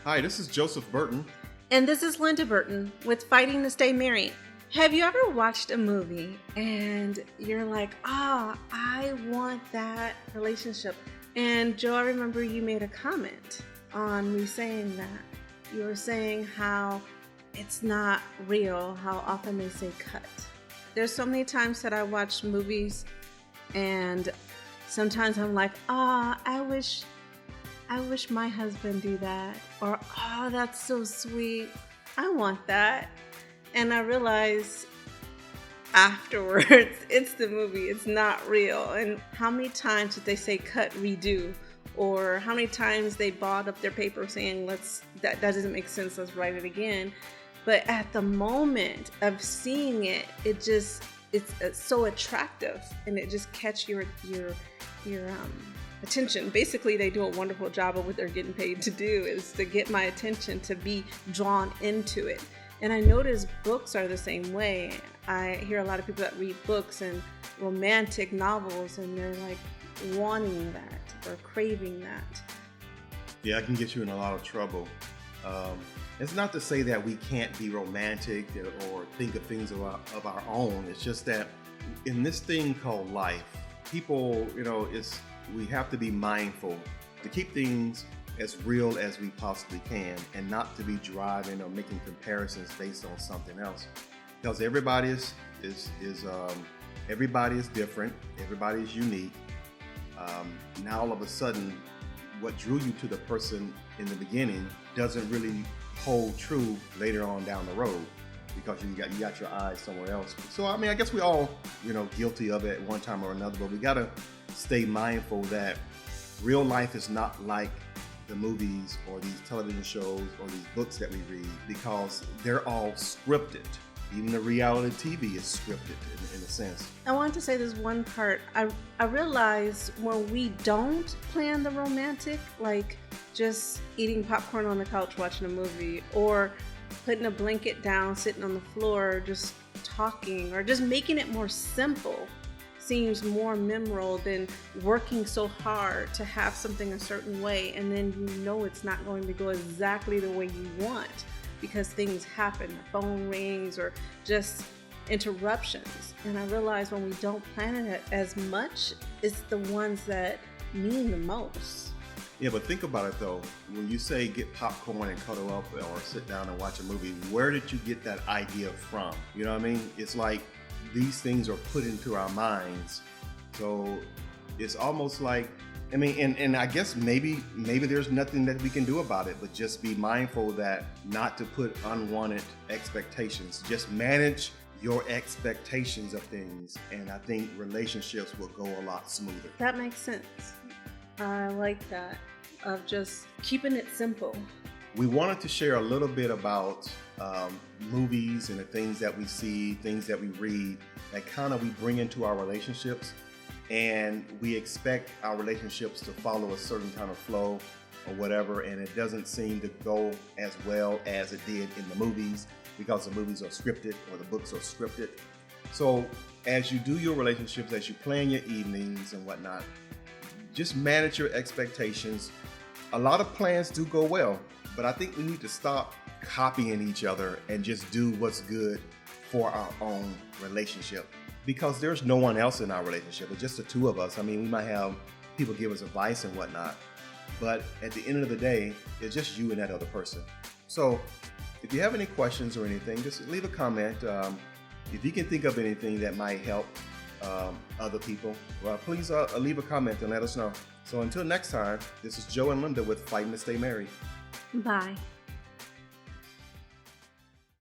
Hi, this is Joseph Burton. And this is Linda Burton with Fighting to Stay Married. Have you ever watched a movie and you're like, I want that relationship? And Joe, I remember you made a comment on me saying that. You were saying how it's not real, how often they say cut. There's so many times that I watch movies and sometimes I'm like, I wish my husband do that. Or, that's so sweet. I want that. And I realize afterwards, it's the movie. It's not real. And how many times did they say cut, redo? Or how many times they bought up their paper saying, that doesn't make sense, let's write it again. But at the moment of seeing it, it's so attractive and it just catch your attention. Basically, they do a wonderful job of what they're getting paid to do, is to get my attention, to be drawn into it. And I notice books are the same way. I hear a lot of people that read books and romantic novels and they're like wanting that or craving that. Yeah, I can get you in a lot of trouble. It's not to say that we can't be romantic or think of things of our own. It's just that in this thing called life, people, we have to be mindful to keep things as real as we possibly can and not to be driving or making comparisons based on something else. Because everybody is different, everybody is unique. Now all of a sudden, what drew you to the person in the beginning doesn't really hold true later on down the road because you got your eyes somewhere else. So I guess we all guilty of it at one time or another, but we gotta stay mindful that real life is not like the movies or these television shows or these books that we read, because they're all scripted. Even the reality TV is scripted in a sense. I want to say this one part. I realize when we don't plan the romantic, like just eating popcorn on the couch watching a movie, or putting a blanket down, sitting on the floor, just talking, or just making it more simple, seems more memorable than working so hard to have something a certain way and then it's not going to go exactly the way you want because things happen, the phone rings or just interruptions. And I realize when we don't plan it as much, it's the ones that mean the most. Yeah, but think about it though. When you say get popcorn and cuddle up or sit down and watch a movie, where did you get that idea from? You know what I mean? It's like these things are put into our minds. So it's almost like, and I guess maybe there's nothing that we can do about it, but just be mindful that not to put unwanted expectations. Just manage your expectations of things, and I think relationships will go a lot smoother. That makes sense. I like that, of just keeping it simple. We wanted to share a little bit about movies and the things that we see, things that we read, that kind of we bring into our relationships. And we expect our relationships to follow a certain kind of flow or whatever, and it doesn't seem to go as well as it did in the movies because the movies are scripted or the books are scripted. So as you do your relationships, as you plan your evenings and whatnot, just manage your expectations. A lot of plans do go well, but I think we need to stop copying each other and just do what's good for our own relationship, because there's no one else in our relationship. It's just the two of us. We might have people give us advice and whatnot, but at the end of the day, it's just you and that other person. So if you have any questions or anything, just leave a comment. If you can think of anything that might help other people, well, please leave a comment and let us know. So until next time, this is Joe and Linda with Fighting to Stay Married. Bye.